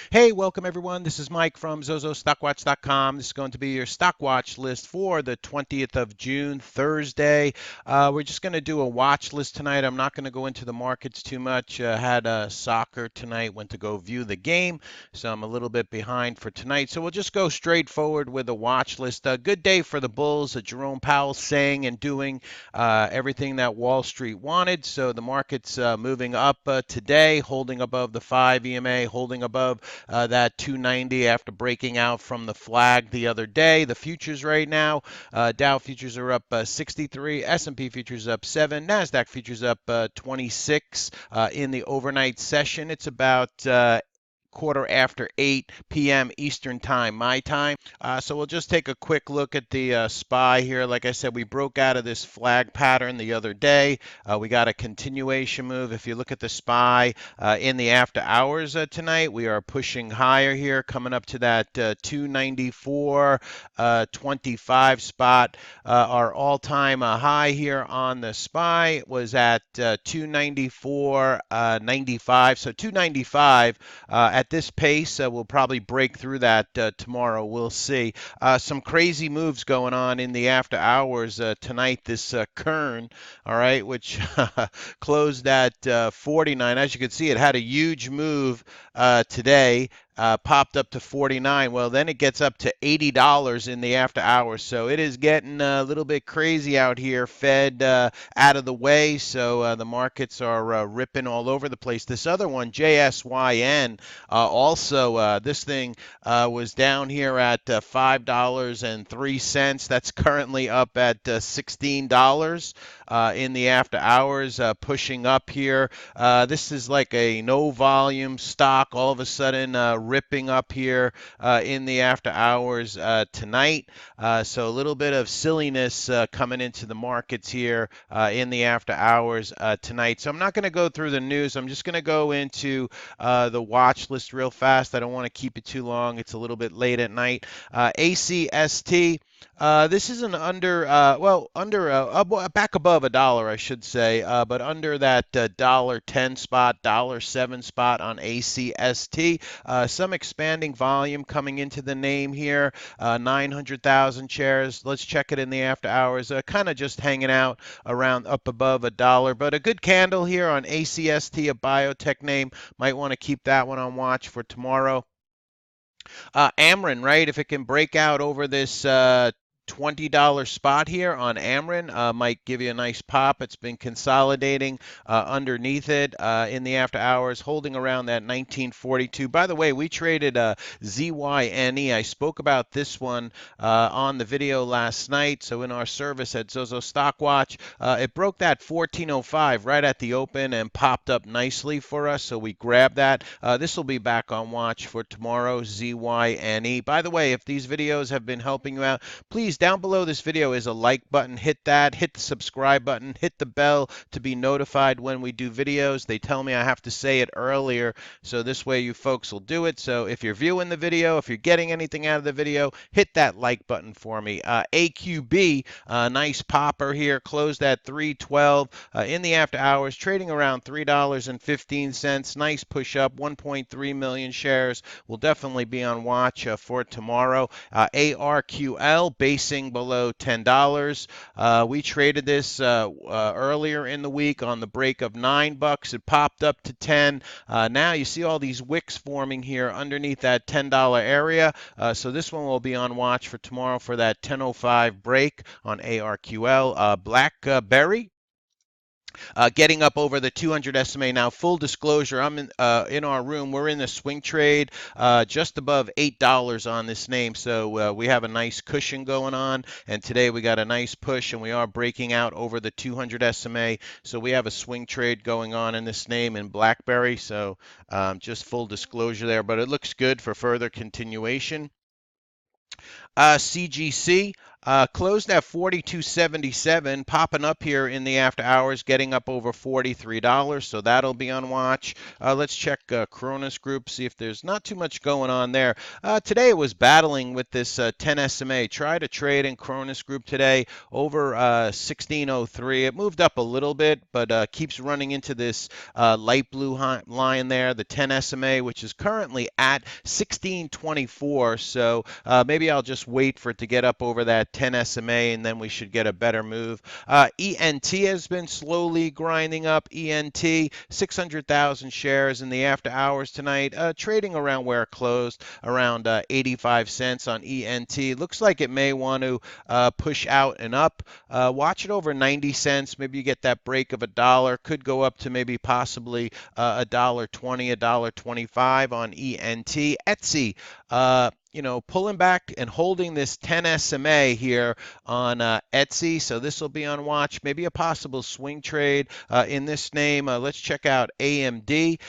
Hey, welcome everyone. This is Mike from zozostockwatch.com. This is going to be your stock watch list for the 20th of June, Thursday. We're just going to do a watch list tonight. I'm not going to go into the markets too much. Had soccer tonight, went to go view the game, so I'm a little bit behind for tonight. So we'll just go straight forward with a watch list. A good day for the Bulls. Jerome Powell saying and doing everything that Wall Street wanted. So the market's moving up today, holding above the 5 EMA, holding above that 290 after breaking out from the flag the other day. The futures right now, Dow futures are up 63, S&P futures up 7, NASDAQ futures up 26 in the overnight session. It's about quarter after 8 p.m. Eastern time, my time. So we'll just take a quick look at the SPY here. Like I said, we broke out of this flag pattern the other day. We got a continuation move. If you look at the SPY in the after hours tonight, we are pushing higher here, coming up to that 294.25 spot. Our all-time high here on the SPY was at 294.95. So 295 at this pace, we'll probably break through that tomorrow. We'll see. Some crazy moves going on in the after hours tonight. This KERN, all right, which closed at 49. As you can see, it had a huge move today. Popped up to 49. Well, then it gets up to $80 in the after hours. So it is getting a little bit crazy out here. Fed out of the way. So the markets are ripping all over the place. This other one, JSYN, also this thing was down here at $5.03. That's currently up at $16 in the after hours, pushing up here. This is like a no volume stock. All of a sudden, ripping up here in the after hours tonight. So a little bit of silliness coming into the markets here in the after hours tonight. So I'm not going to go through the news. I'm just going to go into the watch list real fast. I don't want to keep it too long. It's a little bit late at night. ACST. This is an back above a dollar, I should say, but under that $1.10 spot, $1.07 spot on ACST. Some expanding volume coming into the name here, 900,000 shares. Let's check it in the after hours. Kind of just hanging out around up above a dollar, but a good candle here on ACST, a biotech name. Might want to keep that one on watch for tomorrow. Amrin, right? If it can break out over this $20 spot here on Amrin, might give you a nice pop. It's been consolidating underneath it in the after hours, holding around that 1942. By the way, we traded ZYNE. I spoke about this one on the video last night. So in our service at Zozo StockWatch, it broke that 1405 right at the open and popped up nicely for us. So we grabbed that. This will be back on watch for tomorrow, ZYNE. By the way, if these videos have been helping you out, please, down below this video is a like button. Hit that. Hit the subscribe button. Hit the bell to be notified when we do videos. They tell me I have to say it earlier, so this way you folks will do it. So if you're viewing the video, if you're getting anything out of the video, hit that like button for me. AQB, nice popper here, closed at 312 in the after hours, trading around $3.15. Nice push up, 1.3 million shares. Will definitely be on watch for tomorrow. ARQL, basing below $10. We traded this earlier in the week on the break of $9. It popped up to 10. Now you see all these wicks forming here underneath that $10 area. So this one will be on watch for tomorrow for that 10:05 break on ARQL. BlackBerry. Getting up over the 200 SMA now. Full disclosure, I'm in our room. We're in the swing trade just above $8 on this name. So we have a nice cushion going on. And today we got a nice push and we are breaking out over the 200 SMA. So we have a swing trade going on in this name in BlackBerry. So just full disclosure there. But it looks good for further continuation. CGC. Closed at 42.77, popping up here in the after hours, getting up over $43, so that'll be on watch. Let's check Cronus Group, see if there's not too much going on there. Today it was battling with this 10 SMA. Try to trade in Cronus Group today over 1603. It moved up a little bit, but keeps running into this light blue line there, the 10 SMA, which is currently at 1624. So maybe I'll just wait for it to get up over that 10 SMA, and then we should get a better move. ENT has been slowly grinding up. ENT, 600,000 shares in the after hours tonight, trading around where it closed, around 85 cents on ENT. Looks like it may want to push out and up. Watch it over 90 cents. Maybe you get that break of $1. Could go up to maybe possibly $1.20, $1.25 on ENT. Etsy, pulling back and holding this 10 SMA here on Etsy. So this will be on watch. Maybe a possible swing trade in this name. Let's check out AMD.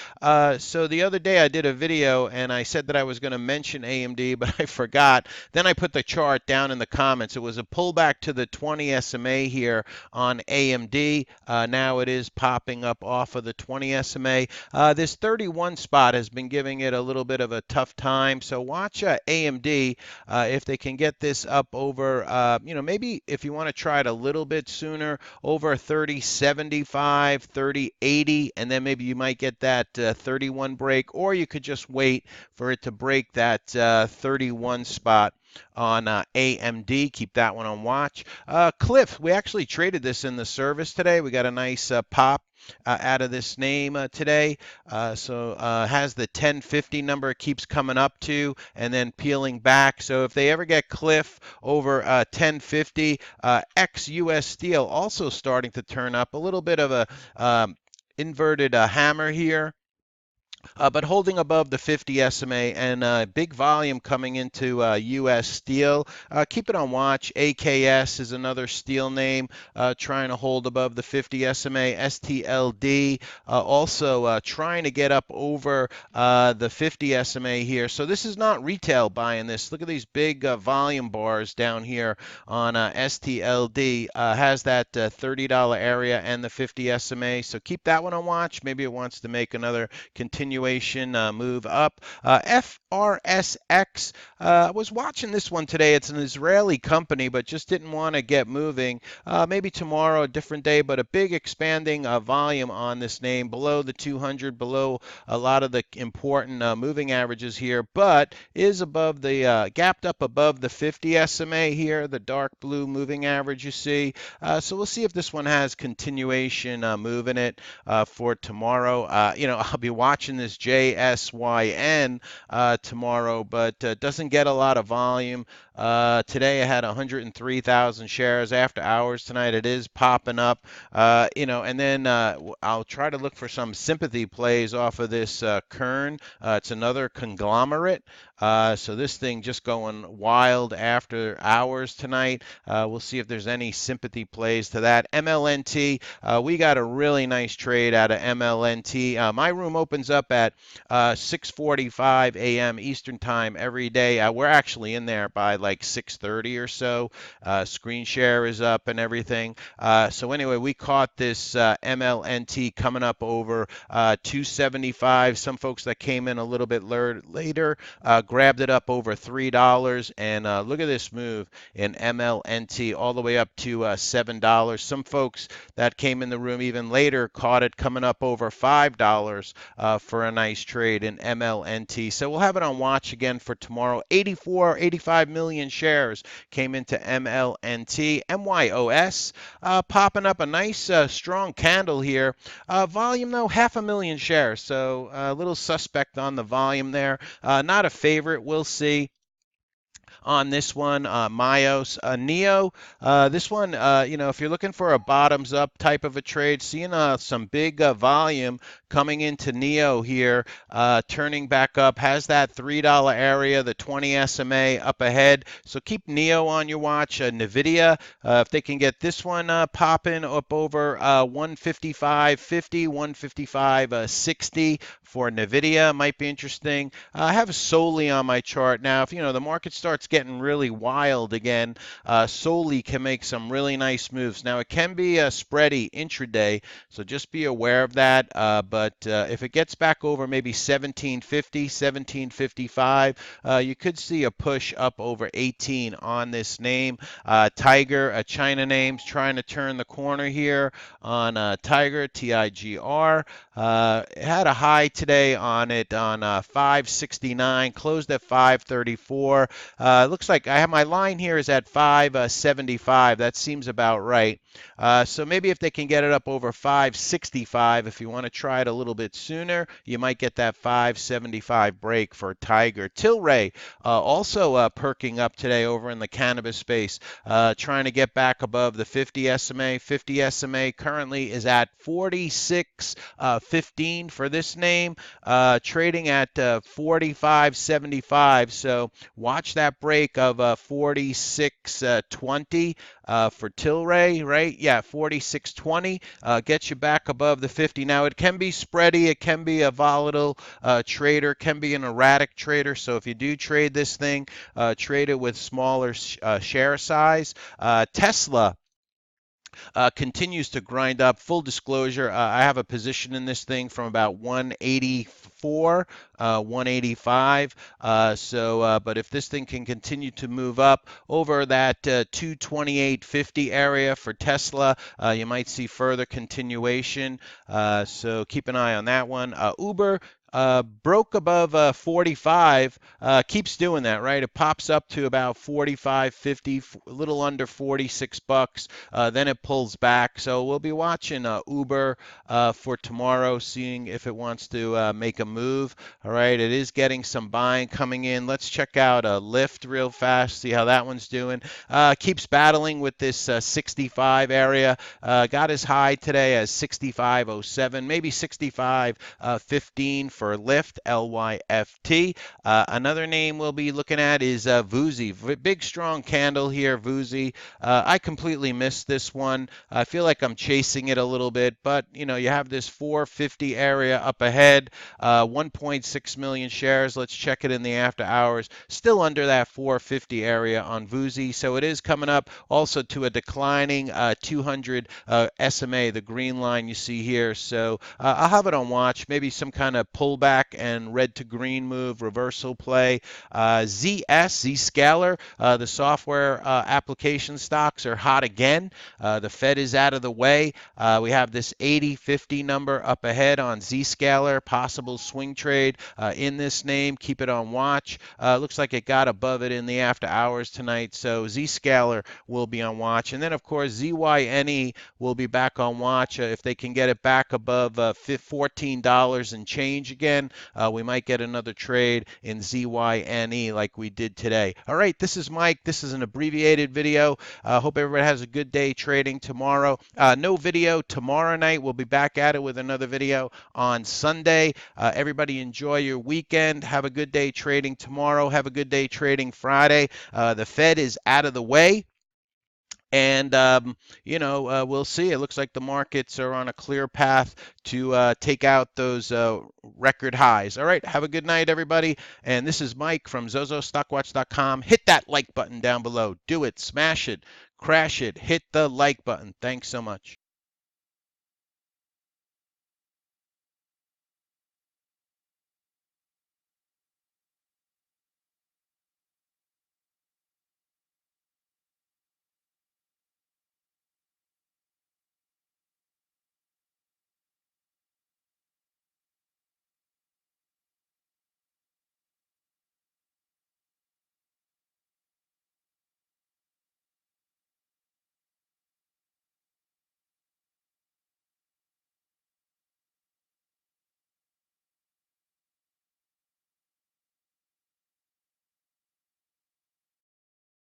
So the other day I did a video and I said that I was going to mention AMD, but I forgot. Then I put the chart down in the comments. It was a pullback to the 20 SMA here on AMD. Now it is popping up off of the 20 SMA. This 31 spot has been giving it a little bit of a tough time. So watch AMD if they can get this up over, maybe if you want to try it a little bit sooner, over 30.75, 30.80, and then maybe you might get that 31 break, or you could just wait for it to break that 31 spot on AMD. Keep that one on watch. Cliff, we actually traded this in the service today. We got a nice pop out of this name today. So has the 1050 number, keeps coming up to and then peeling back. So if they ever get Cliff over 1050, ex-US Steel also starting to turn up. A little bit of a inverted hammer here. But holding above the 50 SMA, and big volume coming into U.S. Steel. Keep it on watch. AKS is another steel name trying to hold above the 50 SMA. STLD also trying to get up over the 50 SMA here. So this is not retail buying this. Look at these big volume bars down here on STLD. Has that $30 area and the 50 SMA. So keep that one on watch. Maybe it wants to make another continuation move up. FRSX, I was watching this one today. It's an Israeli company, but just didn't want to get moving. Maybe tomorrow, a different day, but a big expanding volume on this name, below the 200, below a lot of the important moving averages here, but is above the, gapped up above the 50 SMA here, the dark blue moving average you see. So we'll see if this one has continuation move in it for tomorrow. I'll be watching this JSYN tomorrow, but doesn't get a lot of volume. Today I had 103,000 shares after hours. Tonight it is popping up, and then I'll try to look for some sympathy plays off of this KERN. It's another conglomerate. So this thing just going wild after hours tonight. We'll see if there's any sympathy plays to that. MLNT, we got a really nice trade out of MLNT. My room opens up at 6:45 a.m. Eastern time every day. We're actually in there by like 6:30 or so. Screen share is up and everything. So anyway, we caught this MLNT coming up over 275. Some folks that came in a little bit later grabbed it up over $3, and look at this move in MLNT all the way up to $7. Some folks that came in the room even later caught it coming up over $5 for a nice trade in MLNT. So we'll have it on watch again for tomorrow. 85 million shares came into MLNT. MYOS popping up a nice strong candle here. Volume though, 500,000 shares. So a little suspect on the volume there. Not a favorite. We'll see on this one. Myos, Neo, this one, if you're looking for a bottoms up type of a trade, seeing some big volume coming into Neo here, turning back up, has that $3 area, the 20 SMA up ahead. So keep Neo on your watch. Nvidia, if they can get this one popping up over 155.50, 155.60 for Nvidia, might be interesting. I have solely on my chart now. If the market starts getting really wild again, solely can make some really nice moves. Now, it can be a spready intraday, so just be aware of that. But if it gets back over maybe 1750, 1755, you could see a push up over 18 on this name. Tiger, a China name's trying to turn the corner here on Tiger, TIGR. It had a high today on it on 569, closed at 534. Looks like I have my line here is at 575. That seems about right. So maybe if they can get it up over 565, if you want to try it a little bit sooner, you might get that 575 break for Tiger. TLRY also perking up today over in the cannabis space, trying to get back above the 50 SMA. 50 SMA currently is at 46.15 for this name, trading at 45.75. So watch that break of 46.20 for TLRY, right? Yeah, 46.20 gets you back above the 50. Now, it can be spready, it can be a volatile trader, can be an erratic trader. So if you do trade this thing, trade it with smaller share size. Tesla continues to grind up. Full disclosure, I have a position in this thing from about 184, 185. But if this thing can continue to move up over that 228.50 area for Tesla, you might see further continuation. So keep an eye on that one. Uber broke above 45, keeps doing that, right? It pops up to about 45.50, a little under 46 bucks. Then it pulls back. So we'll be watching Uber for tomorrow, seeing if it wants to make a move. All right, it is getting some buying coming in. Let's check out Lyft real fast, see how that one's doing. Keeps battling with this 65 area. Got as high today as 65.07, maybe 65.15 for Lyft, LYFT. Another name we'll be looking at is VUZI. Big strong candle here, VUZI. I completely missed this one. I feel like I'm chasing it a little bit, but you know, you have this 450 area up ahead, 1.6 million shares. Let's check it in the after hours. Still under that 450 area on VUZI, so it is coming up also to a declining 200 SMA, the green line you see here. So I'll have it on watch, maybe some kind of pullback and red to green move, reversal play. Zscaler, the software application stocks are hot again. The Fed is out of the way. We have this 80.50 number up ahead on Zscaler, possible swing trade in this name. Keep it on watch. Looks like it got above it in the after hours tonight, so Zscaler will be on watch. And then, of course, ZYNE will be back on watch. If they can get it back above $14 and change again, we might get another trade in ZYNE like we did today. All right, this is Mike. This is an abbreviated video. Hope everybody has a good day trading tomorrow. No video tomorrow night. We'll be back at it with another video on Sunday. Everybody enjoy your weekend. Have a good day trading tomorrow. Have a good day trading Friday. The Fed is out of the way. And, we'll see. It looks like the markets are on a clear path to take out those record highs. All right. Have a good night, everybody. And this is Mike from zozostockwatch.com. Hit that like button down below. Do it. Smash it. Crash it. Hit the like button. Thanks so much.